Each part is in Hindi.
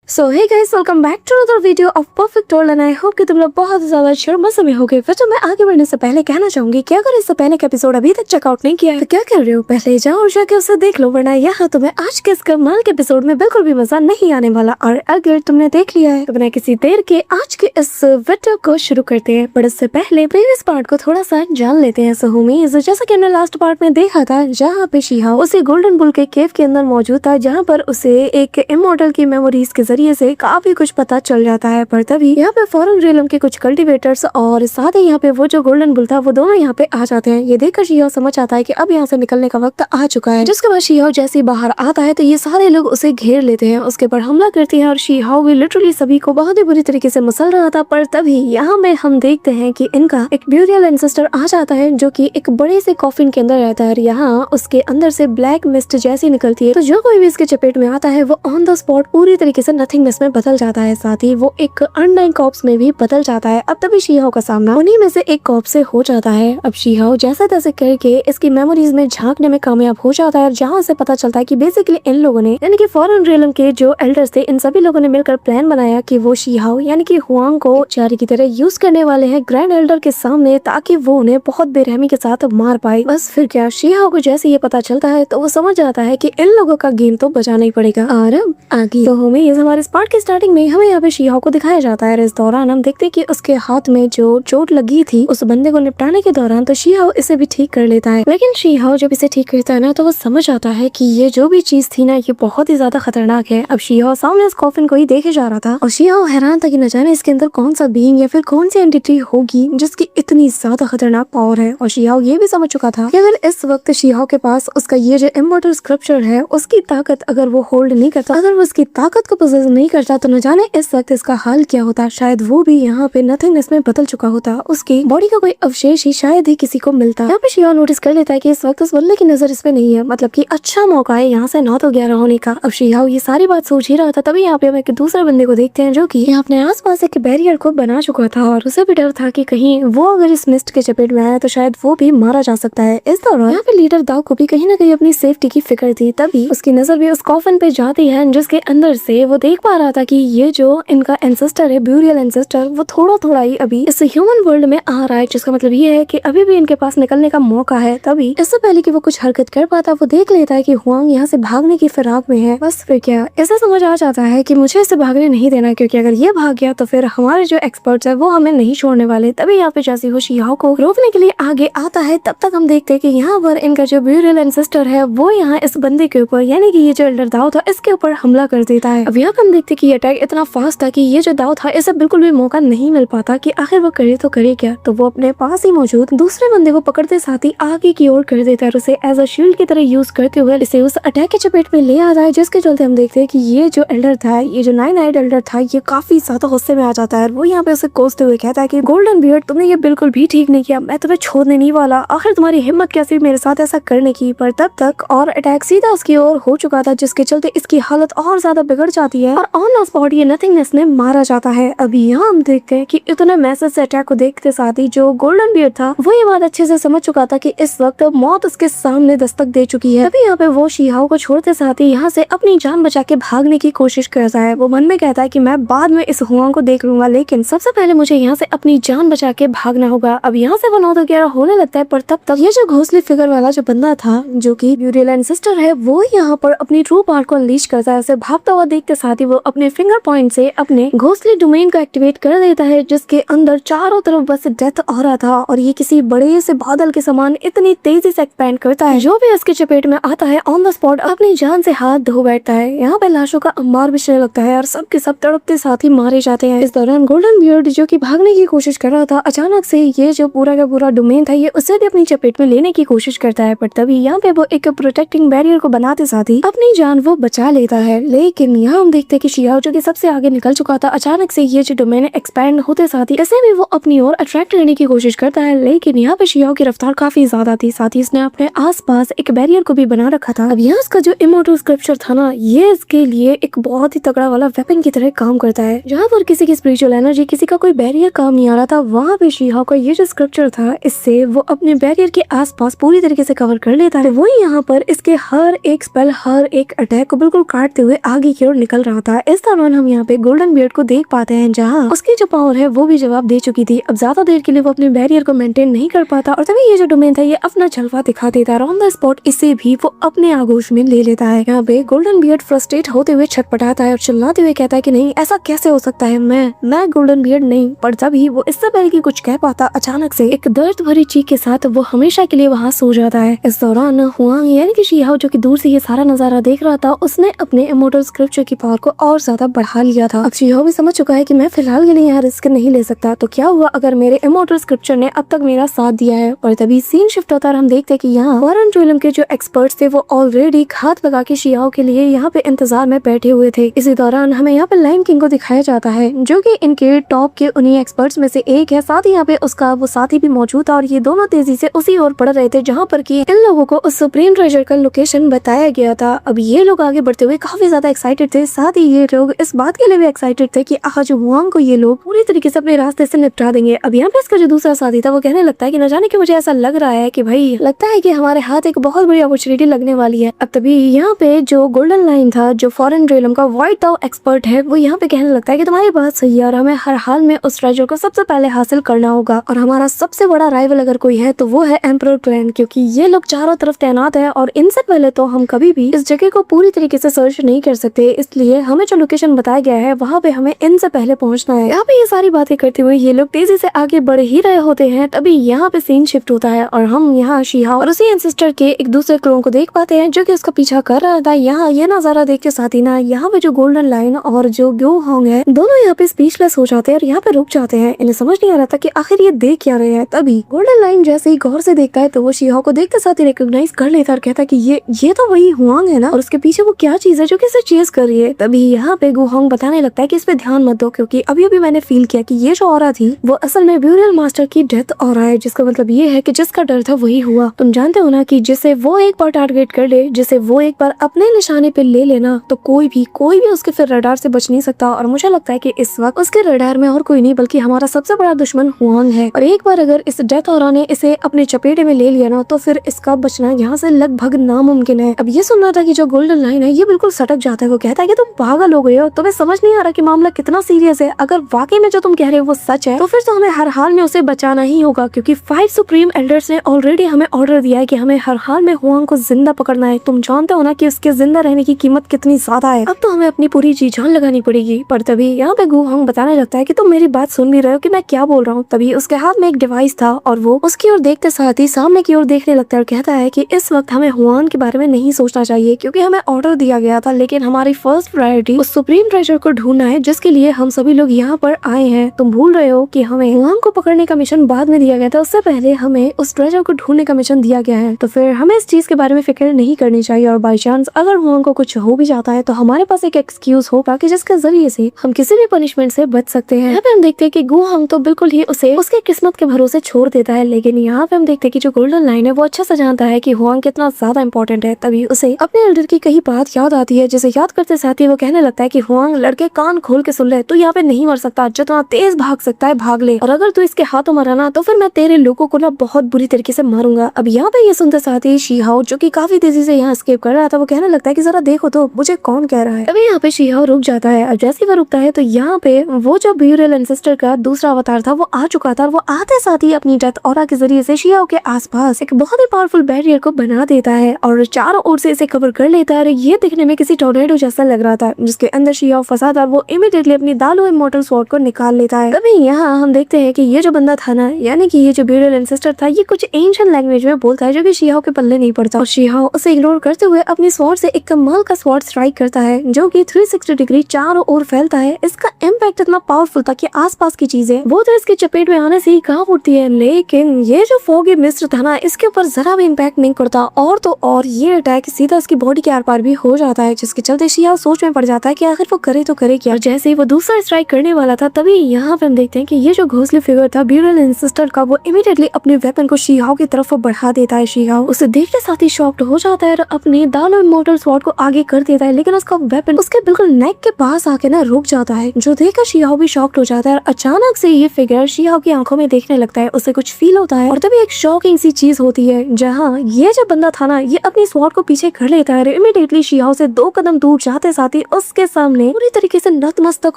So hey guys, welcome back to another video of perfect world and I hope कि तुम लोग बहुत ज्यादा शर्मसा में होगे। फिर तो मैं आगे बढ़ने से पहले कहना चाहूंगी कि अगर इससे पहले का एपिसोड अभी तक चेकआउट नहीं किया है तो क्या कर रहे हो, पहले जाओ और जाके उसे देख लो, वरना यहाँ तुम्हें आज के इस कमाल के एपिसोड में बिल्कुल भी मजा नहीं आने वाला। और अगर तुमने देख लिया है तो बिना किसी देर के आज के इस वीडियो को शुरू करते हैं। पर इससे पहले प्रीवियस पार्ट को थोड़ा सा जान लेते हैं। सो होमीज, जैसा कि हमने लास्ट पार्ट में देखा था जहाँ पे शीहाओ उसे गोल्डन बुल के केव के अंदर मौजूद था, जहाँ पर उसे एक इमॉर्टल की मेमोरीज के जरिए से काफी कुछ पता चल जाता है। पर तभी यहाँ पे फॉरेन रियलम के कुछ कल्टीवेटर्स और साथ ही यहाँ पे वो जो गोल्डन बुल था वो दोनों यहाँ पे आ जाते हैं। ये देखकर शीहाओ समझ आता है कि अब यहाँ से निकलने का वक्त आ चुका है। जिसके बाद शीहाओ जैसे बाहर आता है तो ये सारे लोग उसे घेर लेते हैं, उसके ऊपर हमला करते हैं और शीहाओ भी लिटरली सभी को बहुत ही बुरी तरीके से मसल रहा था। पर तभी यहाँ में हम देखते हैं कि इनका एक ब्यूरियल एंसेस्टर आ जाता है जो कि एक बड़े से कॉफिन के अंदर रहता है। यहाँ उसके अंदर से ब्लैक मिस्ट जैसी निकलती है, तो जो कोई भी इसके चपेट में आता है वो ऑन द स्पॉट पूरी तरीके से नथिंगनेस में बदल जाता है। साथ ही वो एक अनडाइंग कॉर्प्स में भी बदल जाता है। अब तभी शीहाओ का सामना उन्हीं में से एक कॉर्प्स से हो जाता है। अब शीहाओ जैसे तैसे करके इसकी मेमोरीज में झांकने में कामयाब हो जाता है, जहाँ से पता चलता है कि बेसिकली इन लोगों ने यानी कि फॉरेन रियलम के जो एल्डर्स थे इन सभी लोगों ने मिलकर प्लान बनाया कि वो शीहाओ यानी कि हुआंग को चारी की तरह यूज करने वाले हैं ग्रैंड एल्डर के सामने, ताकि वो उन्हें बहुत बेरहमी के साथ मार पाए। बस फिर क्या, शीहाओ को जैसे ये पता चलता है तो वो समझ जाता है कि इन लोगों का गेम तो बचाना ही पड़ेगा। और अब आगे तो हमें इस हमारे पार्ट की स्टार्टिंग में हमें यहाँ पे शीहाओ को दिखाया जाता है। इस दौरान हम देखते हैं कि उसके हाथ में जो चोट लगी थी उस बंदे को निपटाने के दौरान तो शीहाओ इसे भी ठीक कर लेता है। लेकिन शीहाओ जब इसे ठीक करता है ना तो वो समझ आता है कि ये जो भी चीज थी ना ये बहुत ही ज्यादा खतरनाक है। अब शीहाओ सामने इस कॉफिन को ही देखे जा रहा था और शीहाओ हैरान था कि न जाने इसके अंदर कौन सा बीइंग या फिर कौन सी एंटिटी होगी जिसकी इतनी ज्यादा खतरनाक पावर है। और शीहाओ ये भी समझ चुका था कि अगर इस वक्त शीहाओ के पास उसका ये जो इमॉर्टल स्क्रिप्चर है उसकी ताकत अगर वो होल्ड नहीं करता, अगर वो उसकी ताकत को पोजेस नहीं करता तो न जाने इस वक्त इसका हाल क्या होता। शायद वो भी यहाँ पे नथिंगनेस में बदल चुका होता, उसकी बॉडी का कोई अवशेष ही शायद ही किसी को मिलता। यहाँ पे शीहाओ नोटिस कर लेता है कि इस वक्त उस बंदे की नजर इस पे नहीं है, मतलब कि अच्छा मौका है यहाँ से 9 तो 11 होने का। अब शीहाओ ये सारी बात सोच ही रहा था, तभी यहाँ पे हम एक दूसरे बंदे को देखते हैं जो कि यहाँ अपने आसपास एक बैरियर को बना चुका था और उसे भी डर था कि कहीं वो अगर इस मिस्ट के चपेट में आया तो शायद वो भी मारा जा सकता है। इस दौरान यहाँ पे लीडर दाओ को भी कहीं ना कहीं अपनी सेफ्टी की फिक्र थी, तभी उसकी नजर भी उस कॉफिन पे जाती है जिसके अंदर से वो देख पा रहा था कि ये जो इनका एंसेस्टर है, ब्यूरियल एंसेस्टर, वो थोड़ा ही अभी इस ह्यूमन वर्ल्ड में आ रहा है, जिसका मतलब ये है कि अभी भी इनके पास निकलने का मौका है। तभी इससे पहले कि वो कुछ हरकत कर पाता वो देख लेता है कि हुआंग यहाँ से भागने की फिराक में है। बस फिर क्या, ऐसा समझ आ जाता है कि मुझे इसे भागने नहीं देना, क्योंकि अगर ये भाग गया तो फिर हमारे जो एक्सपर्ट्स है वो हमें नहीं छोड़ने वाले। तभी यहाँ पे जैसे वो शीहाओ को रोकने के लिए आगे आता है, तब तक हम देखते हैं कि यहाँ पर इनका जो ब्यूरियल एंसेस्टर है वो यहाँ इस बंदे के ऊपर यानी कि ये जो एल्डर दाओ था इसके ऊपर हमला कर देता है। अब यहाँ पे हम देखते हैं कि ये अटैक इतना फास्ट था कि ये जो दाओ था इसे बिल्कुल भी मौका नहीं मिल पाता कि आखिर वो करे तो करे क्या। तो वो अपने पास ही मौजूद दूसरे बंदे को पकड़ते साथ ही आगे की ओर कर देता है और उसे एज अ शील्ड की तरह यूज करते हुए इसे उस अटैक के चपेट में ले आता है, जिसके चलते हम देखते हैं कि ये जो एल्डर था, ये जो 9-eyed एल्डर था, ये काफी ज्यादा गुस्से में आ जाता है। वो यहाँ पे उसे कोसते हुए कहता है कि गोल्डन बियर्ड, तुमने ये बिल्कुल भी ठीक नहीं किया, मैं तुम्हें छोड़ने नहीं वाला, आखिर तुम्हारी हिम्मत कैसी मेरे साथ ऐसा करने की। पर तब तक और अटैक सीधा उसकी ओर हो चुका था, जिसके चलते इसकी हालत और ज्यादा बिगड़ जाती है और ऑन द स्पॉट ये नथिंगनेस में मारा जाता है। अभी यहाँ हम देखते हैं कि इतने मैसेज से अटैक को देखते साथ ही जो गोल्डन बियर्ड था वो ये बात अच्छे से समझ चुका था कि इस वक्त मौत उसके सामने दस्तक दे चुकी है। तभी यहाँ पे वो शीहाओ को छोड़ते साथ ही यहाँ से अपनी जान बचा के भागने की कोशिश करता है। वो मन में कहता है कि मैं बाद में इस हुआंग को देख लूंगा, लेकिन सबसे पहले मुझे यहाँ से अपनी जान बचा के भागना होगा। अब यहाँ से वो 9 तो 11 होने लगता है, पर तब तक ये जो घोंसले फिगर वाला जो बंदा था जो की ब्यूरियल एंसेस्टर है वो यहाँ पर अपनी ट्रू पावर को अनलीश करता है। उसे भागता हुआ देखते साथ ही वो अपने फिंगर पॉइंट से अपने घोंसले डोमेन को एक्टिवेट कर देता है, जिसके अंदर चारों तरफ बस डेथ हो रहा था और ये किसी बड़े से बादल के समान इतनी तेजी से एक्सपैंड करता है। जो भी इसके चपेट में आता है ऑन द स्पॉट अपनी जान से हाथ धो बैठता है। यहाँ पे लाशों का अंबार बिछने लगता है और सब के सब तड़पते साथ ही मारे जाते हैं। इस दौरान गोल्डन बियर्ड जो कि भागने की कोशिश कर रहा था, अचानक से ये जो पूरा का पूरा डोमेन था ये उसे भी अपनी चपेट में लेने की कोशिश करता है। पर तभी यहाँ पे वो एक प्रोटेक्टिंग बैरियर को बनाते साथ ही अपनी जान वो बचा लेता है। लेकिन यहाँ हम देखते हैं कि शीहाओ जो कि सबसे आगे निकल चुका था, अचानक से ये जो डोमेन एक्सपैंड होते साथ ही इसे भी वो अपनी ओर अट्रैक्ट करने की कोशिश करता है। लेकिन यहाँ पे शीहाओ की रफ्तार काफी ज्यादा थी, साथ ही इसने अपने आसपास एक बैरियर को भी बना रखा था। अब यहाँ इसका जो इमॉर्टल स्क्रिप्चर था ना ये इसके लिए एक बहुत ही तगड़ा वाला वेपन की तरह काम करता है। जहाँ पर किसी की स्पिरिचुअल एनर्जी, किसी का कोई बैरियर काम नहीं आ रहा था, वहाँ पे शीहाओ का ये जो स्क्रिप्चर था इससे वो अपने बैरियर के आसपास पूरी तरीके से कवर कर लेता है। वो यहाँ पर इसके हर एक स्पेल, हर एक अटैक को बिल्कुल काटते हुए आगे की ओर निकल रहा रहा था। इस दौरान हम यहाँ पे गोल्डन बियर्ड को देख पाते हैं, जहाँ उसकी जो पावर है वो भी जवाब दे चुकी थी। अब ज्यादा देर के लिए वो अपने बैरियर को मेंटेन नहीं कर पाता और तभी ये जो डोमेन था ये अपना जलवा दिखा देता है। ऑन द स्पॉट इसे भी वो अपने आगोश में ले लेता है। यहाँ पे गोल्डन बियर्ड फ्रस्ट्रेट होते हुए छटपटाता है और चिल्लाते हुए कहता है कि नहीं, ऐसा कैसे हो सकता है, मैं गोल्डन बियर्ड नहीं। पर तभी वो इससे पहले कि कुछ कह पाता, अचानक से एक दर्द भरी चीख के साथ वो हमेशा के लिए वहाँ सो जाता है। इस दौरान हुआंग यानी कि शी हाओ जो कि दूर से ये सारा नजारा देख रहा था, उसने अपने इमोर्टल स्क्रिप्चर की पावर को और ज्यादा बढ़ा लिया था। अब शी हाओ भी समझ चुका है कि मैं फिलहाल के लिए यहाँ रिस्क नहीं ले सकता, तो क्या हुआ अगर मेरे इमोर्टल स्क्रिप्चर ने अब तक मेरा साथ दिया है। और तभी सीन शिफ्ट होता है, हम देखते हैं कि यहाँ फॉरेन ट्रेलम के जो एक्सपर्ट्स थे वो ऑलरेडी घात लगा के शी हाओ के लिए यहाँ पे इंतजार में बैठे हुए थे। इसी दौरान हमें यहाँ पे लायन किंग को दिखाया जाता है, जो कि इनके टॉप के उन्हीं एक्सपर्ट्स में से एक है। साथ ही यहाँ पे उसका वो साथी भी मौजूद था और ये दोनों तेजी से उसी ओर बढ़ रहे थे जहाँ पर कि इन लोगों को उस सुप्रीम ट्रेजर का लोकेशन बताया गया था। अब ये लोग आगे बढ़ते हुए काफी ज्यादा एक्साइटेड थे। साथ ही ये लोग इस बात के लिए भी एक्साइटेड थे कि आज हुआंग को ये लोग पूरी तरीके से अपने रास्ते से निपटा देंगे। अब यहाँ पे इसका जो दूसरा साथी था वो कहने लगता है कि न जाने कि मुझे ऐसा लग रहा है कि भाई लगता है कि हमारे हाथ एक बहुत बड़ी अपॉर्चुनिटी लगने वाली है। अब तभी यहाँ पे जो गोल्डन लाइन था, जो फॉरेन रेलम का व्हाइट टाउ एक्सपर्ट है, वो यहाँ पे कहने लगता है कि तुम्हारी बात सही है और हमें हर हाल में उस ट्रेजर को सबसे पहले हासिल करना होगा और हमारा सबसे बड़ा राइवल अगर कोई है तो वो है एम्परर क्लैन, क्योंकि ये लोग चारों तरफ तैनात है और इनसे पहले तो हम कभी भी इस जगह को पूरी तरीके से सर्च नहीं कर सकते। इसलिए हमें जो लोकेशन बताया गया है वहाँ पे हमें इनसे पहले पहुँचना है। यहाँ पे ये सारी बातें करते हुए ये लोग तेजी से आगे बढ़ ही रहे होते हैं, तभी यहाँ पे सीन शिफ्ट होता है और हम यहाँ शी हाओ और उसी एंसेस्टर के एक दूसरे क्लोन को देख पाते हैं जो कि उसका पीछा कर रहा था। यहाँ ये नजारा देख के साथ ही ना यहाँ पे जो गोल्डन लाइन और जो ग्यो होंग है, दोनों यहाँ पे स्पीचलेस हो जाते हैं और यहाँ पे रुक जाते हैं। इन्हें समझ नहीं आ रहा था कि आखिर ये देख क्या रहे हैं। तभी गोल्डन लाइन जैसे ही गौर से देखता है तो वो शी हाओ को देखते साथ ही रिकॉग्नाइज कर लेता और कहता है कि ये तो वही हुआंग है ना, और उसके पीछे वो क्या चीज है जो कि इसे चेस कर रही है। तभी यहाँ पे गो होंग बताने लगता है कि इस पे ध्यान मत दो, क्योंकि अभी अभी मैंने फील किया कि ये जो ऑरा थी वो असल में ब्यूरियल मास्टर की डेथ ऑरा है, जिसका मतलब ये है कि जिसका डर था वही हुआ। तुम जानते हो ना कि जिसे वो एक बार टारगेट कर ले, जिसे वो एक बार अपने निशाने पे ले लेना, तो कोई भी उसके फिर रडार से बच नहीं सकता। और मुझे लगता है कि इस वक्त उसके रडार में और कोई नहीं बल्कि हमारा सबसे बड़ा दुश्मन हुआंग है। और एक बार अगर इस डेथ ऑरा ने इसे अपने चपेटे में ले लिया ना, तो फिर इसका बचना यहाँ से लगभग नामुमकिन है। अब ये सुनना था कि जो गोल्डन लाइन है ये बिल्कुल सटक जाता है। वो कहता है कि तुम पागल हो गए हो, तुम्हें समझ नहीं आ रहा कि मामला कितना सीरियस है। अगर वाकई में जो तुम कह रहे हो वो सच है तो फिर तो हमें हर हाल में उसे बचाना ही होगा, क्योंकि 5 सुप्रीम एल्डर्स ने ऑलरेडी हमें ऑर्डर दिया है कि हमें हर हाल में हुआंग को जिंदा पकड़ना है। तुम जानते हो ना कि उसके जिंदा रहने की कीमत कितनी ज्यादा है। अब तो हमें अपनी पूरी जी जान लगानी पड़ेगी। पर तभी यहाँ पे गु होंग बताने लगता है कि तुम मेरी बात सुन भी रहे हो कि मैं क्या बोल रहा हूँ। तभी उसके हाथ में एक डिवाइस था और वो उसकी ओर देखते साथ ही सामने की ओर देखने लगता है और कहता है कि इस वक्त हमें हुआंग के बारे में नहीं सोचना चाहिए, क्योंकि हमें ऑर्डर दिया गया था, लेकिन हमारी फर्स्ट प्रायोरिटी उस सुप्रीम ट्रेजर को ढूंढना है जिसके लिए हम सभी लोग यहाँ पर आए हैं। तुम भूल रहे हो कि हमें हुआंग को पकड़ने का मिशन बाद में दिया गया था, उससे पहले हमें उस ट्रेजर को ढूंढने का मिशन दिया गया है। तो फिर हमें इस चीज के बारे में फिक्र नहीं करनी चाहिए और बाई चांस अगर हुआंग को कुछ हो भी जाता है तो हमारे पास एक एक्सक्यूज होगा कि जिसके जरिए से हम किसी भी पनिशमेंट से बच सकते हैं। यहाँ पे हम देखते हैं कि गु होंग तो बिल्कुल ही उसे उसके किस्मत के भरोसे छोड़ देता है, लेकिन यहाँ पे हम देखते हैं कि जो गोल्डन लाइन है वो अच्छा से जानता है कि हुआंग कितना ज्यादा इंपॉर्टेंट है। तभी उसे अपने एल्डर की कही बात याद आती है, जिसे याद करते साथ ही वो कहने लगता है कि हुआंग लड़के कान खोल के सुन ले, तू यहाँ पे नहीं मर सकता, जितना तेज भाग सकता है भाग ले, और अगर तू इसके हाथों मरा ना तो फिर मैं तेरे लोगों को ना बहुत बुरी तरीके से मारूंगा। अब यहाँ पे ये सुनते साथ ही शी हाओ जो कि काफी तेजी से यहाँ एस्केप कर रहा था वो कहने लगता है कि जरा देखो तो मुझे कौन कह रहा है। तभी यहाँ पे शी हाओ रुक जाता है और जैसे ही वो रुकता है तो यहाँ पे वो जो ब्यूरियल एंसेस्टर का दूसरा अवतार था वो आ चुका था और वो आते साथ ही अपनी डेथ ऑरा के जरिए से शी हाओ के आसपास एक बहुत ही पावरफुल बैरियर को बना देता है और चारों ओर से इसे कवर कर लेता है। ये दिखने में किसी टोर्नेडो जैसा लग रहा था जिसके अंदर शी हाओ फंसा था। वो इमीडिएटली अपनी दालो इमॉर्टल स्वॉर्ड को निकाल लेता है। तभी यहाँ हम देखते हैं कि ये जो बंदा था ना, यानी कि ये जो ब्यूरियल एंसेस्टर था, ये कुछ एंशिएंट लैंग्वेज में बोलता है जो कि शी हाओ के पल्ले नहीं पड़ता। और शी हाओ उसे इग्नोर करते हुए अपनी स्वॉर्ड से एक कमाल का स्वॉर्ड स्ट्राइक करता है जो कि 360 डिग्री चारों ओर फैलता है। इसका इम्पैक्ट इतना पावरफुल था कि आसपास की चीजें वो तो इसके चपेट में आने से ही कांप उठती है, लेकिन ये जो फॉगी मिस्ट था ना इसके ऊपर जरा भी इम्पैक्ट नहीं करता। और तो और ये अटैक सीधा इसकी बॉडी के आर पार भी हो जाता है, जिसके चलते शी हाओ सोच में पड़ जाता है कि आखिर वो करे तो करे क्या। जैसे ही वो दूसरा स्ट्राइक करने वाला था तभी यहाँ पे हम देखते हैं कि ये जो घोंसले फिगर था ब्यूरियल एंसेस्टर का, वो इमीडिएटली अपने वेपन को शी हाओ की तरफ बढ़ा देता है। शी हाओ उसे देखते साथ ही शॉक्ड हो जाता है और अपनी दालो इमॉर्टल स्वॉर्ड को आगे कर देता है, लेकिन उसका वेपन उसके बिल्कुल नेक के पास आके ना रुक जाता है, जो देखकर शी हाओ भी शॉक्ड हो जाता है। और अचानक से ये फिगर शी हाओ की आंखों में देखने लगता है, उसे कुछ फील होता है और तभी एक शॉकिंग सी चीज होती है जहाँ ये जो बंदा था ना ये अपनी स्वॉर्ड को पीछे कर लेता है। इमीडिएटली शी हाओ से 2 कदम दूर जाते साथ ही उसके सामने पूरी तरीके से नतमस्तक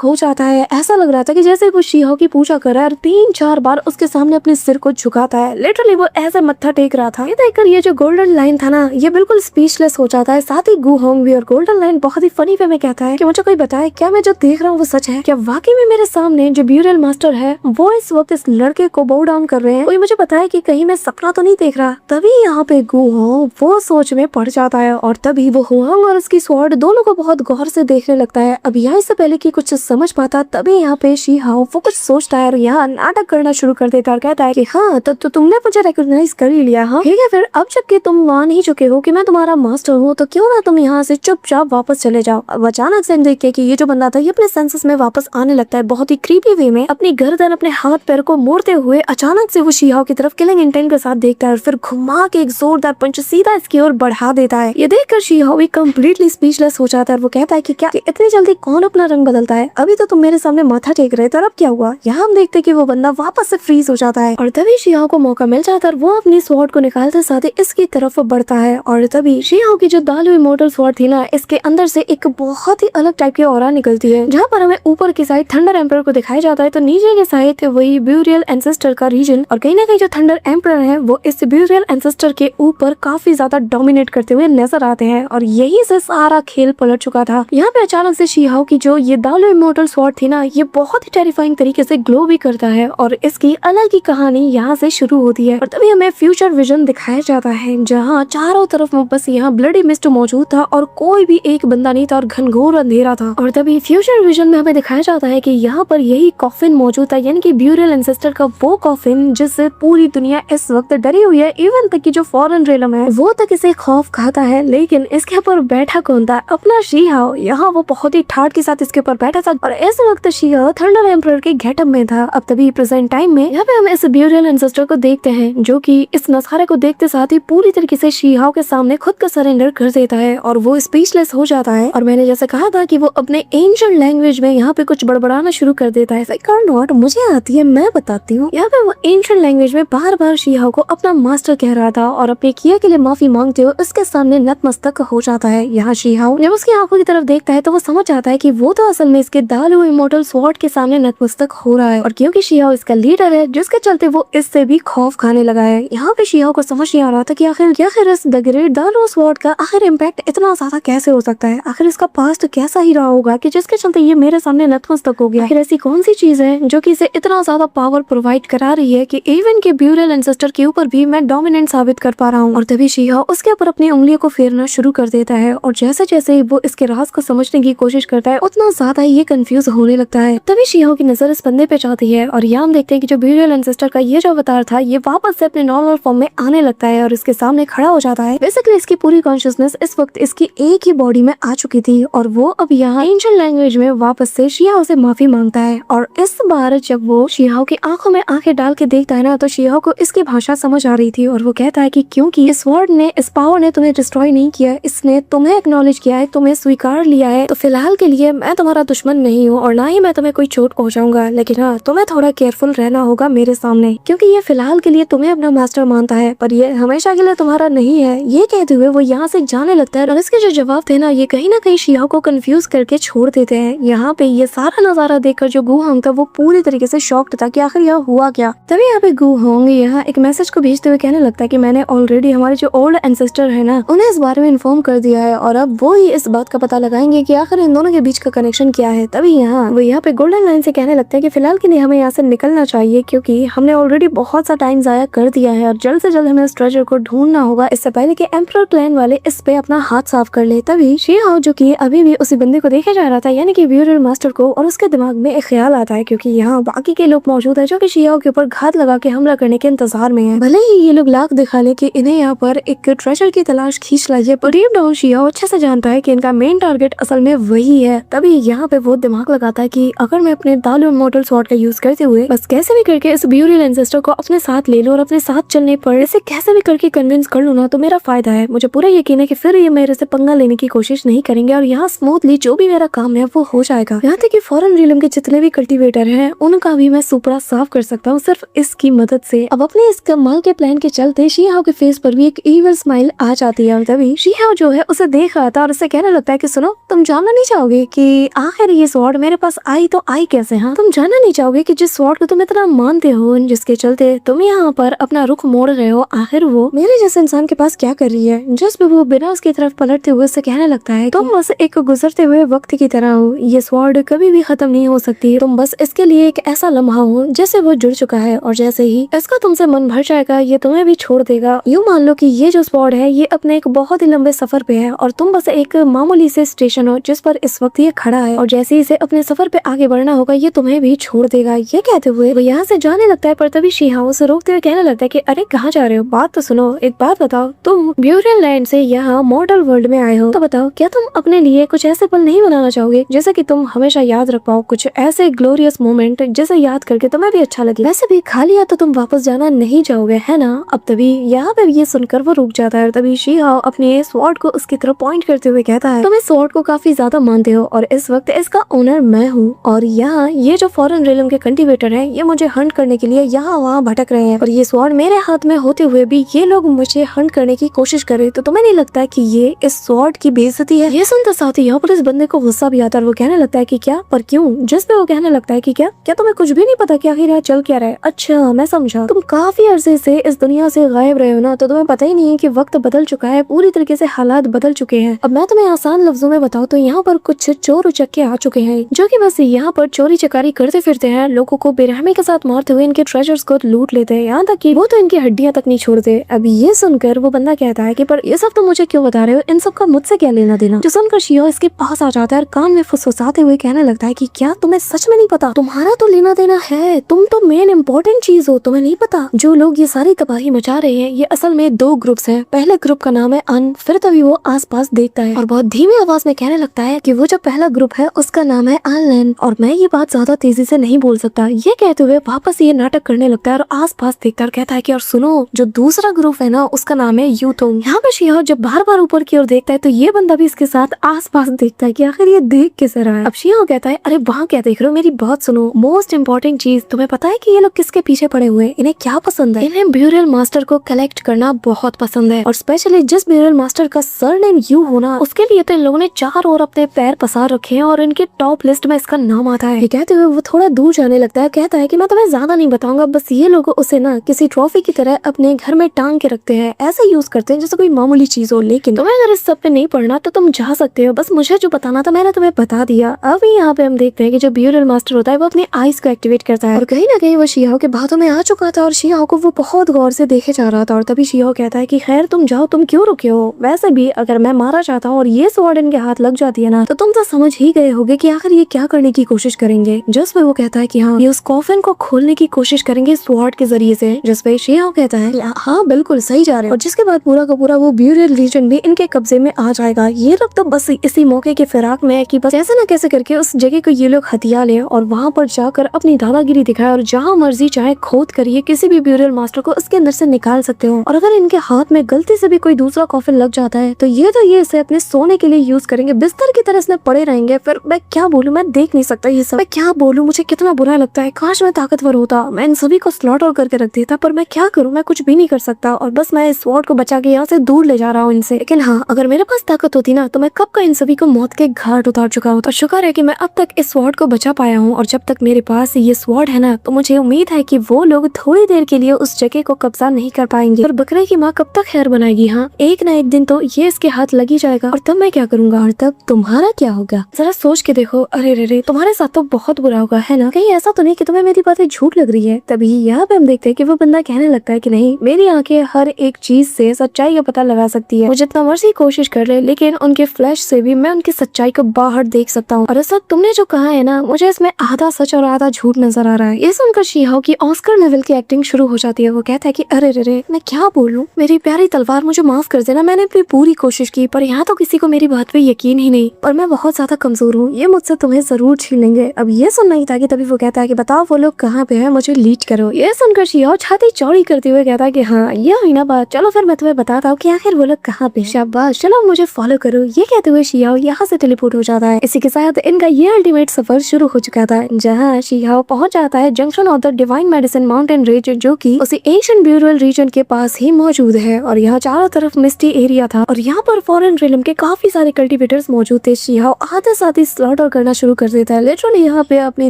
हो जाता है। ऐसा लग रहा था कि जैसे वो शीहाओ की पूजा कर रहा है और 3-4 बार उसके सामने अपने सिर को झुकाता है। लिटरली वो ऐसे मत्था टेक रहा था। ये देखकर ये जो गोल्डन लाइन था ना, ये बिल्कुल स्पीचलेस हो जाता है। साथ ही गु होंग भी। और गोल्डन लाइन बहुत ही फनी वे में कहता है कि मुझे कोई बताए, क्या मैं जो देख रहा हूँ वो सच है? क्या वाकई में मेरे सामने जो ब्यूरियल मास्टर है वो इस वक्त इस लड़के को बो डाउन कर रहे हैं? कोई मुझे बताए कि कहीं मैं सपना तो नहीं देख रहा। तभी यहाँ पे गु होंग वो सोच में पड़ जाता है और तभी वो हुआंग और उसकी स्वॉर्ड दोनों को बहुत गौर से देखने लगता है। अब यहाँ इससे पहले कि कुछ समझ पाता तभी यहाँ पे शी हाओ वो कुछ सोचता है और यहाँ नाटक करना शुरू कर देता है और कहता है कि हाँ तो तुमने मुझे रिकॉग्नाइज कर ही लिया। हाँ ठीक है, फिर अब जबकि तुम मान ही चुके हो कि मैं तुम्हारा मास्टर हूँ तो क्यों ना तुम यहाँ से चुपचाप वापस चले जाओ। अब अचानक से देखते कि ये जो बंदा था ये अपने सेंसेस में वापस आने लगता है। बहुत ही क्रीपी वे में अपनी गर्दन अपने हाथ पैर को मोड़ते हुए अचानक से वो शी हाओ की तरफ किलिंग इंटेंट के साथ देखता है और फिर घुमा के एक जोरदार पंच सीधा इसकी ओर बढ़ा देता है। ये देखकर शी हाओ कंप्लीटली स्पीचलेस हो जाता है और वो कहता है कि क्या इतनी जल्दी कौन अपना रंग बदलता है? अभी तो तुम मेरे सामने माथा टेक रहे थे और अब क्या हुआ? यहाँ हम देखते कि वो बंदा वापस से फ्रीज हो जाता है और तभी शी हाओ को मौका मिल जाता है और वो अपनी स्वॉर्ड को निकालते साथ ही इसकी तरफ बढ़ता है और तभी शी हाओ की जो दालू इमोर्टल स्वॉर्ड थी ना, इसके अंदर से एक बहुत ही अलग टाइप की ऑरा निकलती है। जहाँ पर हमें ऊपर की साइड थंडर एम्पर को दिखाया जाता है तो नीचे की साइड वही ब्यूरियल एंसेस्टर का रीजन और कहीं ना कहीं जो थंडर एम्पर है वो इस ब्यूरियल एंसेस्टर के ऊपर काफी ज्यादा डोमिनेट करते हुए नजर आते हैं और यही से सारा खेल पलट चुका था। यहाँ पे अचानक से शी हाओ की जो ये दालू इमोर्टल स्वॉर्ड थी ना, ये बहुत ही टेरिफाइंग तरीके से ग्लो भी करता है और इसकी अलग ही कहानी यहाँ से शुरू होती है। और तभी हमें फ्यूचर विजन दिखाया जाता है जहाँ चारों तरफ बस यहाँ ब्लडी मिस्ट मौजूद था और कोई भी एक बंदा नहीं था और घनघोर अंधेरा था। और तभी फ्यूचर विजन में हमें दिखाया जाता है कि यहाँ पर यही कॉफिन मौजूद था, यानी कि ब्यूरियल एंसेस्टर का वो कॉफिन जिससे पूरी दुनिया इस वक्त डरी हुई है। इवन तक की जो फॉरेन रेलम है वो तक इसे खौफ खाता है, लेकिन इसके ऊपर बैठा कौन था? अपना शी हाओ। यहाँ वो बहुत ही ठाट के साथ इसके ऊपर बैठा था और इस वक्त शी हाओ थंडर एम्परर के गेटअप में था। अब तभी प्रेजेंट टाइम में यहाँ पे हम इस ब्यूरियल एंसेस्टर को देखते हैं जो कि इस नजारे को देखते साथ ही पूरी तरीके से शी हाओ के सामने खुद का सरेंडर कर देता है और वो स्पीचलेस हो जाता है। और मैंने जैसे कहा था कि वो अपने एंशिएंट लैंग्वेज में यहाँ पे कुछ बड़बड़ाना शुरू कर देता है। नॉट मुझे आती है, मैं बताती हूँ। यहाँ पे वो एंशिएंट लैंग्वेज में बार बार शी हाओ को अपना मास्टर कह रहा था और अपने किए के लिए माफी मांगते हुए उसके सामने नतमस्तक हो जाता है। यहाँ शी हाओ जब उसकी आंखों की तरफ देखता है तो वो समझ जाता है कि वो तो असल में इसके दालू इमोर्टल स्वॉर्ड के सामने नतमस्तक हो रहा है और क्योंकि शी हाओ इसका लीडर है जिसके चलते वो इससे भी खौफ खाने लगा है। यहाँ पे शी हाओ को समझ नहीं आ रहा था कि आखिर इस द ग्रेट दालू स्वॉर्ड का आखिर इम्पैक्ट इतना ज्यादा कैसे हो सकता है? आखिर इसका पास्ट कैसा ही रहा होगा कि जिसके चलते ये मेरे सामने नतमस्तक हो गया? आखिर ऐसी कौन सी चीज है जो कि इसे इतना ज्यादा पावर प्रोवाइड करा रही है कि इवन के ब्यूरियल एंसेस्टर के ऊपर भी मैं डोमिनेंट साबित कर पा रहा हूँ? और तभी शी हाओ उसके ऊपर अपनी उंगलियों को फेरना शुरू कर देता है और जैसे जैसे वो इसके राज को समझने की कोशिश करता है उतना ज्यादा ये कंफ्यूज होने लगता है। तभी शी हाओ की नजर इस बंदे पे जाती है और यहाँ हम देखते हैं कि जो ब्यूरियल एंसेस्टर का ये जो अवतार था ये वापस से अपने नॉर्मल फॉर्म में आने लगता है और इसके सामने खड़ा हो जाता है। बेसिकली इसकी पूरी कॉन्शियसनेस इस वक्त इसकी एक ही बॉडी में आ चुकी थी और वो अब यहाँ एंशिएंट लैंग्वेज में वापस से शी हाओ से माफी मांगता है। और इस बार जब वो शी हाओ की आंखों में आंखें डाल के देखता है ना तो शी हाओ को इसकी भाषा समझ आ रही थी और वो कहता है कि क्योंकि इस वर्ड ने, इस पावर ने तुम्हें डिस्ट्रॉय नहीं किया, इसने तुम्हें एक्नॉलेज किया है, तुम्हें स्वीकार लिया है, तो फिलहाल के लिए मैं तुम्हारा दुश्मन नहीं हूँ और ना ही मैं तुम्हें कोई चोट पहुंचाऊंगा, लेकिन हाँ तुम्हें थोड़ा केयरफुल रहना होगा मेरे सामने क्योंकि ये फिलहाल के लिए तुम्हें अपना मास्टर मानता है पर ये हमेशा के लिए तुम्हारा नहीं है। ये कहते हुए वो यहाँ से जाने लगता है और इसके जो जवाब थे ना ये कहीं ना कहीं शी हाओ को कंफ्यूज करके छोड़ देते हैं। यहाँ पे ये सारा नजारा देखकर जो गु होंग था वो पूरी तरीके से शॉक्ड था कि आखिर यहाँ हुआ क्या। तभी यहाँ पे गु होंग यहाँ एक मैसेज को भेजते हुए कहने लगता है कि मैंने ऑलरेडी हमारे जो ओल्ड एंसेस्टर है ना उन्हें इस बारे में इन्फॉर्म कर दिया है और अब वो ही इस बात का पता लगाएंगे कि आखिर इन दोनों के बीच का कनेक्शन क्या है। तभी वो यहाँ पे गोल्डन लाइन से कहने लगता है कि फिलहाल के लिए हमें यहाँ से निकलना चाहिए क्योंकि हमने ऑलरेडी बहुत सा टाइम जाया कर दिया है और जल्द से जल्द हमें इस ट्रेजर को ढूंढना होगा इससे पहले कि एम्परर क्लैन वाले इस पे अपना हाथ साफ कर ले। तभी शी हाओ जो कि अभी भी उसी बंदे को देखे जा रहा था यानी कि ब्यूरियल मास्टर को, और उसके दिमाग में एक ख्याल आता है क्योंकि यहाँ बाकी के लोग मौजूद है जो कि शी हाओ के ऊपर घात लगा के हमला करने के इंतजार में है। भले ही ये लोग लाख दिखा ले कि इन्हें यहाँ पर एक ट्रेजर की तलाश खींच लाइए पर डीप डाउन शी हाओ अच्छे से जानता है कि इनका मेन टारगेट असल में वही है। तभी यहाँ पे वो दिमाग लगाता है कि अगर मैं अपने दालू इमोर्टल स्वॉर्ड का यूज करते हुए बस कैसे भी करके इस ब्यूरियल एंसेस्टर को अपने साथ ले लूं और अपने साथ चलने पर इसे कैसे भी करके कन्विंस कर लूं ना तो मेरा फायदा है। मुझे पूरा यकीन है कि फिर ये मेरे से पंगा लेने की कोशिश नहीं करेंगे और यहाँ स्मूथली जो भी मेरा काम है वो हो जाएगा। यहाँ तक कि फॉरेन रियलम के जितने भी कल्टीवेटर हैं उनका भी मैं सुपड़ा साफ कर सकता हूँ सिर्फ इसकी मदद से। अब अपने इस कमाल के प्लान के चलते शी हाओ के फेस पर भी एक इविल स्माइल आ जाती है और तभी शी हाओ जो है उसे देख रहा था और उसे कहने लगता है कि सुनो तुम जानना नहीं चाहोगे कि आखिर ये स्वॉर्ड मेरे पास आई तो आई कैसे? हाँ, तुम जानना नहीं चाहोगे कि जिस स्वॉर्ड को तुम इतना मानते हो, जिसके चलते तुम यहाँ पर अपना रुख मोड़ रहे हो, आखिर वो मेरे जैसे इंसान के पास क्या कर रही है? जिस पे वो बिना उसकी तरफ पलटते हुए उससे कहने लगता है तुम बस एक गुजरते हुए वक्त की तरह हो, ये स्वॉर्ड कभी भी खत्म नहीं हो सकती, तुम बस इसके लिए एक ऐसा लम्हा हो जैसे वो जुड़ चुका है और जैसे ही इसका तुमसे मन भर जाएगा ये तुम्हें भी छोड़ देगा। यूँ मान लो कि ये जो स्वॉर्ड है ये अपने एक बहुत ही लंबे सफर पे है और तुम बस एक मामूली से स्टेशन हो जिस पर इस वक्त ये खड़ा है और जैसे ही इसे अपने सफर पे आगे बढ़ना होगा ये तुम्हें भी छोड़ देगा। ये कहते हुए वो यहाँ से जाने लगता है, पर तभी शीहा उसे रोकते हुए कहने लगता है कि अरे कहाँ जा रहे हो, बात तो सुनो, एक बात बताओ, तुम ब्यूरियल लैंड से यहाँ मॉडल वर्ल्ड में आए हो, तो बताओ क्या तुम अपने लिए कुछ ऐसे पल नहीं बनाना चाहोगे जैसे कि तुम हमेशा याद रख पाओ, कुछ ऐसे ग्लोरियस मोमेंट जिसे याद करके तुम्हें भी अच्छा लगे। वैसे भी खा लिया तो तुम वापस जाना नहीं चाहोगे, है ना? अब तभी यहाँ पे ये सुनकर वो रुक जाता है। तभी शीहा अपने स्वॉर्ड को उसकी तरफ पॉइंट करते हुए कहता है तुम इस स्वॉर्ड को काफी ज्यादा मानते हो और इस वक्त इसका ओनर मैं हूँ और यहाँ ये जो फॉरेन रियल्म के कल्टीवेटर हैं ये मुझे हंट करने के लिए यहाँ वहाँ भटक रहे हैं और ये स्वॉर्ड मेरे हाथ में होते हुए भी ये लोग मुझे हंट करने की कोशिश कर रहे, तो तुम्हें नहीं लगता है कि ये इस स्वॉर्ड की बेइज्जती है? ये सुनते साथ ही यहाँ पर इस बंदे को गुस्सा भी आता है और वो कहने लगता है कि क्या, पर क्यों? जिस पे वो कहने लगता है कि क्या तुम्हें कुछ भी नहीं पता कि आखिर यहाँ चल क्या रहा है? अच्छा मैं समझा, तुम काफी अरसे से इस दुनिया से गायब रहे हो ना, तो तुम्हें पता ही नहीं है कि वक्त बदल चुका है, पूरी तरीके से हालात बदल चुके हैं। अब मैं तुम्हें आसान लफ्जों में बताऊं तो यहाँ पर कुछ चोर उचक्के आ चुके हैं जो कि बस यहाँ पर चोरी चकारी करते फिरते हैं, लोगों को बेरहमी के साथ मारते हुए इनके ट्रेजर्स को लूट लेते हैं, यहाँ तक कि वो तो इनकी हड्डियां तक नहीं छोड़ते। अब ये सुनकर वो बंदा कहता है कि पर ये सब तुम मुझे क्यों बता रहे हो, इन सब का मुझसे क्या लेना देना? जो सुनकर शीहा इसके पास आ जाता है और कान में फुसफुसाते हुए कहने लगता है कि क्या तुम्हें सच में नहीं पता? तुम्हारा तो लेना देना है, तुम तो मेन इम्पोर्टेंट चीज हो, तुम्हें नहीं पता जो लोग ये सारी तबाही मचा रहे हैं ये असल में दो ग्रुप्स हैं। पहले ग्रुप का नाम है अन, फिर तभी वो आसपास देखता है और बहुत धीमी आवाज में कहने लगता है कि वो जो पहला ग्रुप है उसका नाम है अनलैन और मैं ये बात ज्यादा तेजी से नहीं बोल सकता। ये कहते हुए वापस ये नाटक करने लगता है और आसपास देखता है, कहता है कि और सुनो जो दूसरा ग्रुप है ना उसका नाम है यूथोंग। यहाँ पे शीहा जब बार बार ऊपर की ओर देखता है तो ये बंदा भी इसके साथ आसपास देखता है कि आखिर ये देख किस रहा है। अब शीहा कहता है अरे वहाँ क्या देख रहे हो, मेरी बात सुनो, मोस्ट इम्पोर्टेंट चीज तुम्हें पता है कि ये लोग किसके पीछे पड़े हुए हैं? इन्हें क्या पसंद है? इन्हें ब्यूरियल मास्टर को कलेक्ट करना बहुत पसंद है और स्पेशली जिस ब्यूरियल मास्टर का सरनेम यू होना उसके लिए तो इन लोगों ने चारों ओर अपने पैर पसार रखे हैं और इनके टॉप लिस्ट में इसका नाम आता है। ये कहते हुए वो थोड़ा दूर जाने लगता है, कहता है कि मैं तुम्हें ज्यादा नहीं बताऊंगा, बस ये लोग उसे ना किसी ट्रॉफी की तरह अपने घर में टांग के रखते हैं, ऐसे यूज करते हैं जैसे कोई मामूली चीज हो। लेकिन तुम्हें अगर इस सब पे नहीं पढ़ना तो तुम जा सकते हो, बस मुझे जो बताना था मैंने तुम्हें बता दिया। अब यहाँ पे हम देखते हैं कि जो ब्यूरियल मास्टर होता है वो अपनी आईज को एक्टिवेट करता है और कहीं ना कहीं वो शीहा के बातों में आ चुका था और शीहा को वो बहुत गौर से देखे जा रहा था और तभी शीहा कहता है कि खैर तुम जाओ, तुम क्यों रुके हो? वैसे भी अगर मैं मारा चाहता हूँ और ये स्वॉर्ड इनके हाथ लग जाती है ना तो तुम तो समझ ही गए होगे कि आखिर ये क्या करने की कोशिश करेंगे। जिस पे वो कहता है कि हाँ ये उस कॉफिन को खोलने की कोशिश करेंगे स्वॉर्ड के जरिए से, जिस पे शीहा कहता है हाँ बिल्कुल सही जा रहे हैं और जिसके बाद पूरा का पूरा वो ब्यूरियल रीजन भी इनके कब्जे में आ जाएगा। ये लोग तो बस इसी मौके के फिराक में है कि बस कैसे न कैसे करके उस जगह को ये लोग हथिया ले और वहाँ पर जाकर अपनी दादागिरी दिखाए और जहाँ मर्जी चाहे खोद करिए किसी भी ब्यूरियल मास्टर को उसके अंदर से निकाल सकते हो। और अगर इनके हाथ में गलती से भी कोई दूसरा कॉफिन लग जाता है तो ये इसे अपने सोने के लिए यूज करेंगे, बिस्तर की तरह इसमें पड़े रहेंगे। फिर मैं क्या बोलूं, मैं देख नहीं सकता ये सब, मैं क्या बोलूं, मुझे कितना बुरा लगता है। काश मैं ताकतवर होता, मैं इन सभी को स्लॉटर करके रख देता, पर मैं क्या करूं, मैं कुछ भी नहीं कर सकता और बस मैं इस स्वॉर्ड को बचा के यहाँ से दूर ले जा रहा हूँ इनसे। लेकिन हाँ अगर मेरे पास ताकत होती ना तो मैं कब का इन सभी को मौत के घाट उतार चुका हूँ। तो शुक्र है कि मैं अब तक इस स्वॉर्ड को बचा पाया हूँ और जब तक मेरे पास ये स्वॉर्ड है ना तो मुझे उम्मीद है कि वो लोग थोड़ी देर के लिए उस जगह को कब्जा नहीं कर पाएंगे और बकरे की माँ कब तक खैर बनाएगी। हाँ एक ना एक दिन तो ये इसके हाथ लगी जाएगा और तब मैं क्या करूंगा और तब तुम्हारा क्या होगा? जरा सोच के देखो। अरे रे तुम्हारे साथ तो बहुत बुरा होगा, है ना? कहीं ऐसा तो नहीं कि तुम्हें मेरी बातें झूठ लग रही है? तभी यहाँ पे हम देखते हैं कि वो बंदा कहने लगता है कि नहीं, मेरी आंखें हर एक चीज से सच्चाई का पता लगा सकती है, वो जितना मर्जी कोशिश कर ले लेकिन उनके फ्लैश से भी मैं उनकी सच्चाई को बाहर देख सकता हूँ। और ऐसा तुमने जो कहा है ना मुझे इसमें आधा सच और आधा झूठ नजर आ रहा है। ये सुनकर शीहा की ऑस्कर लेवल की एक्टिंग शुरू हो जाती है। वो कहता है कि अरे रे मैं क्या बोलूं, मेरी प्यारी तलवार मुझे माफ कर देना, मैंने अपनी पूरी कोशिश की पर यहाँ तो किसी को मेरी बात पे यकीन ही नहीं और मैं बहुत ज्यादा कमजोर हूँ, ये मुझसे तुम्हें जरूर छीन लेंगे। अब ये सुनना ही था कि तभी वो कहता है कि बताओ वो लोग कहाँ पे है, मुझे लीड करो। ये सुनकर शीहा छाती चौड़ी करते हुए कहता है कि हाँ ये हुई ना बात, चलो फिर मैं तुम्हें बताता हूँ कि आखिर वो लोग कहाँ पे। शाबाश, चलो मुझे फॉलो करो। ये कहते हुए शीहा यहाँ से टेलीपोर्ट हो जाता है। इसी के साथ इनका ये अल्टीमेट सफर शुरू हो चुका था जहाँ शीहा पहुंच जाता है junction of the divine medicine mountain range जो कि उसी एशियन ब्यूरियल रीजन के पास ही मौजूद है और यहाँ चारों तरफ मिस्टी एरिया था और यहाँ पर फॉरेन रियल्म के काफी सारे कल्टीवेटर कल्टीवेटर्स मौजूद थे। शिहाओ आते साथ ही स्लॉटर करना शुरू कर देता है। लिटरली यहाँ पे अपनी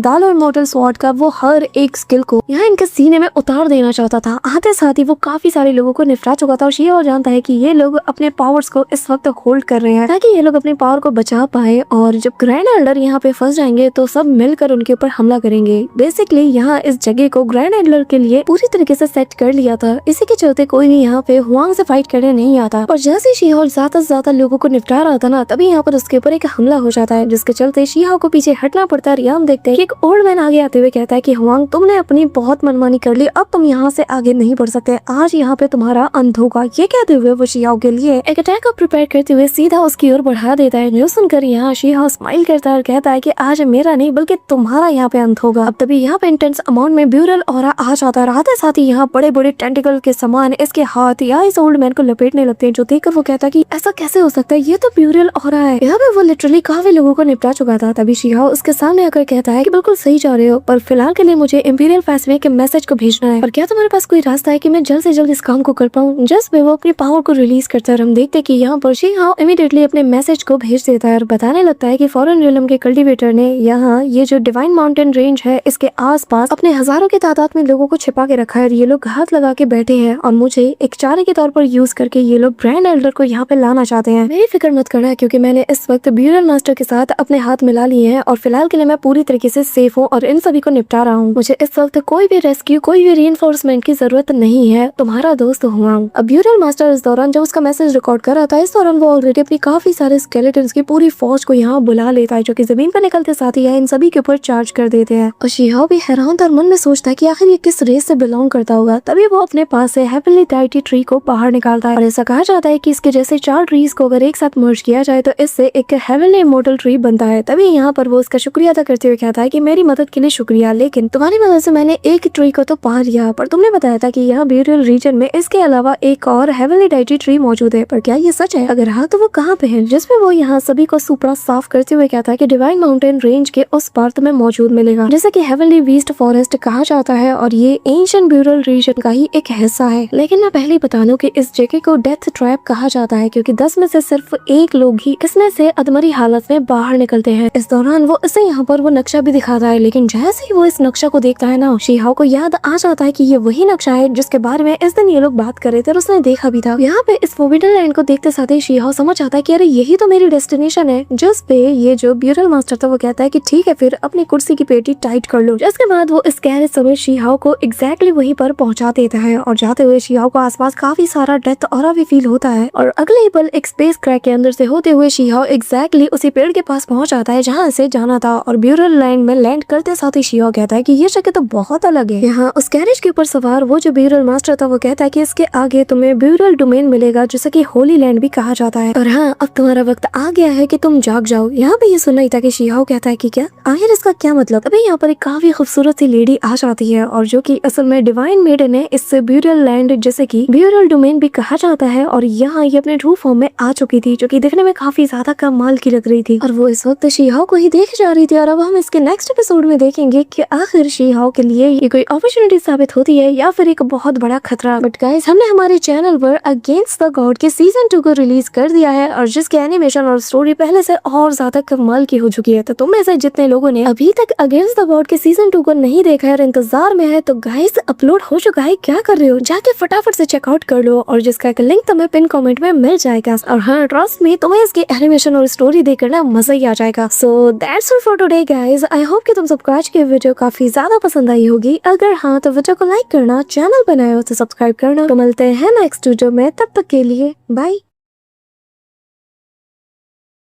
दाल और मोटर स्वॉर्ड का वो हर एक स्किल को यहाँ इनके सीने में उतार देना चाहता था। आते साथ ही वो काफी सारे लोगों को निपटा चुका था और शिहाओ जानता है कि ये लोग अपने पावर्स को इस वक्त होल्ड कर रहे हैं ताकि ये लोग अपने पावर को बचा पाए, और जब ग्रैंड एल्डर यहाँ पे फंस जाएंगे तो सब मिलकर उनके ऊपर हमला करेंगे। बेसिकली यहाँ इस जगह को ग्रैंड एल्डर के लिए पूरी तरीके से सेट कर लिया था। इसी के चलते कोई भी यहाँ पे हुआंग से फाइट करने नहीं आता, और जैसे शिहाओ ज्यादा से ज्यादा लोगों को निपटा रहा था ना, तभी यहाँ पर उसके ऊपर एक हमला हो जाता है, जिसके चलते शिहाओ को पीछे हटना पड़ता है। हम देखते हैं कि एक ओल्ड मैन आगे आते हुए कहता है कि हुआंग, तुमने अपनी बहुत मनमानी कर ली, अब तुम यहाँ से आगे नहीं बढ़ सकते, आज यहाँ पे तुम्हारा अंत होगा। ये कहते हुए वो शिहाओ के लिए एक अटैक को प्रिपेयर करते हुए सीधा उसकी ओर बढ़ा देता है। जो सुनकर यहाँ शिहाओ स्माइल करता है और कहता है कि आज मेरा नहीं बल्कि तुम्हारा यहाँ पे अंत होगा। अब तभी यहाँ पे इंटेंस अमाउंट में ब्यूरल ऑरा आ जाता है। आते साथ ही यहाँ बड़े बड़े टेंटिकल के समान इसके हाथ या इस ओल्ड मैन को लपेटने लगते हैं, जो देखकर वो कहता है कि ऐसा कैसे हो सकता है, ये तो ब्यूरल ऑरा है। यहाँ पे वो लिटरली काफी लोगों को निपटा चुका था। तभी शिहाओ उसके सामने आकर कहता है कि बिल्कुल सही जा रहे हो, पर फिलहाल के लिए मुझे इंपीरियल फैसले के मैसेज को भेजना है। और क्या तुम्हारे पास कोई रास्ता है कि मैं जल्द से जल्द इस काम को कर पाऊँ? जस्ट में वो अपनी पावर को रिलीज करता है। हम देखते हैं कि यहाँ पर शिहाओ इमीडिएटली अपने मैसेज को भेज देता है और बताने लगता है कि फॉरेन रियलम के कल्टीवेटर ने यहाँ ये जो डिवाइन माउंटेन रेंज है इसके आसपास अपने हजारों की तादाद में लोगों को छिपा के रखा है, और ये लोग हाथ लगा के बैठे हैं और मुझे एक चारे के तौर पर यूज करके ये लोग ग्रैंड एल्डर को यहाँ पे लाना चाहते हैं। मेरी फिक्र मत करना, क्योंकि मैंने इस वक्त ब्यूरल मास्टर के साथ अपने हाथ मिला लिए हैं और फिलहाल के लिए मैं पूरी तरीके से सेफ हूँ और इन सभी को निपटा रहा हूँ। मुझे इस वक्त कोई भी रेस्क्यू, कोई भी रीइंफोर्समेंट की जरूरत नहीं है। तुम्हारा दोस्त हुआंग। अब ब्यूरल मास्टर इस दौरान जब उसका मैसेज रिकॉर्ड कर रहा था, इस दौरान वो ऑलरेडी अपनी काफी सारे स्केलेटन्स की पूरी फौज को यहाँ बुला लेता है, जो कि जमीन पर निकलते साथ ही इन सभी के ऊपर चार्ज कर देते हैं। और शिहाओ भी हैरान था और मन में सोचता है कि आखिर ये किस रेस से बिलोंग करता होगा। तभी वो अपने पास से हेवनली डाइटी ट्री को बाहर निकालता है, और ऐसा कहा जाता है कि इसके जैसे 4 ट्रीज को अगर एक साथ मर्ज किया जाए तो इससे एक हेवनली इमॉर्टल ट्री बनता है। तभी यहाँ पर वो उसका शुक्रिया अदा करते हुए कहता है कि मेरी मदद के लिए शुक्रिया, लेकिन तुम्हारी मदद से मैंने एक ट्री को तो पा लिया, पर तुमने बताया था कि यहाँ ब्यूरल रीजन में इसके अलावा एक और हेवनली डाइटी ट्री मौजूद है, पर क्या ये सच है? अगर हाँ तो वो कहाँ पे है? जिसमें वो यहाँ सभी को सुपरा साफ करते हुए कहता है कि डिवाइन माउंटेन रेंज के उस पार तुम्हें मौजूद मिलेगा, जैसे कि हेवनली वीस्ट फॉरेस्ट कहा जाता है, और ये एंशिएंट ब्यूरल रीजन का ही एक हिस्सा है। लेकिन मैं पहले ही बता दूं कि इस जगह को डेथ ट्रैप कहा जाता है, क्योंकि 10 में से सिर्फ 1 लोग ही इसमें से अधमरी हालत में बाहर निकलते हैं। इस दौरान वो इसे यहाँ पर वो नक्शा भी दिखाता है, लेकिन जैसे ही वो इस नक्शा को देखता है ना, शिहाओ को याद आ जाता है कि ये वही नक्शा है जिसके बारे में इस दिन ये लोग बात कर रहे थे और उसने देखा भी था। यहाँ पे इस फोर्बिडन लैंड को देखते साथ ही शिहाओ समझ आता है कि अरे यही तो मेरी डेस्टिनेशन है। जिस पे ये जो ब्यूरल मास्टर था वो कहता है कि ठीक है, फिर अपनी कुर्सी की पेटी टाइट कर लो। जिसके बाद वो इस कैरेज समय शिहाओ को एग्जैक्टली वहीं पर पहुंचा देता है, और जाते हुए शिहाओ को आसपास काफी सारा डेथ ऑरा भी फील होता है। और अगले ही पल एक स्पेस क्रैक के अंदर से होते हुए शिहाओ एग्जैक्टली उसी पेड़ के पास पहुंच जाता है जहाँ से जाना था, और ब्यूरल लैंड में लैंड करते साथ ही शिहाओ कहता है कि ये जगह तो बहुत अलग है। यहाँ उस कैरेज के ऊपर सवार वो जो ब्यूरल मास्टर था वो कहता है कि इसके आगे तुम्हें ब्यूरल डोमेन मिलेगा, जिसे कि होली लैंड भी कहा जाता है, और हाँ अब तुम्हारा वक्त आ गया है कि तुम जाग जाओ। यहाँ पे ये सुना ही था कि शिहाओ कहता है कि क्या आखिर इसका क्या मतलब? अभी यहाँ पर एक काफी खूबसूरत सी लेडी आ जाती है, और जो कि असल में डिवाइन मेडन है इस ब्यूरल लैंड जैसे कि ब्यूरल डोमेन भी कहा जाता है, और यहाँ ये अपने ट्रू फॉर्म में आ चुकी थी, जो कि दिखने में काफी ज्यादा कमाल की लग रही थी, और वो इस वक्त शिहाओ को ही देख जा रही थी। और अब हम इसके नेक्स्ट एपिसोड में देखेंगे कि आखिर शिहाओ के लिए ये कोई अपॉर्चुनिटी साबित होती है या फिर एक बहुत बड़ा खतरा। बट गाइस, हमने हमारे चैनल पर अगेंस्ट द गॉड के सीजन 2 को रिलीज कर दिया है, और जिसके एनिमेशन और स्टोरी पहले से और ज्यादा कमाल की हो चुकी है। तो तुम में से जितने लोगों ने अभी तक अगेंस्ट द गॉड के सीजन 2 को नहीं देखा है और इंतजार में है, तो गाइस अपलोड हो चुका है, क्या कर रहे हो? जाके फटाफट से चेकआउट कर लो, और जिसका एक लिंक तुम्हें पिन कमेंट में मिल जाएगा। और हाँ, ट्रस्ट में तुम्हें इसकी एनिमेशन और स्टोरी देखकर ना मजा ही आ जाएगा। So that's all for today guys. I hope कि तुम सबको आज की वीडियो काफी ज्यादा पसंद आई होगी। अगर हाँ तो वीडियो को लाइक करना, चैनल बनाए हो तो सब्सक्राइब करना। तो मिलते हैं नेक्स्ट वीडियो में, तब तक के लिए बाय।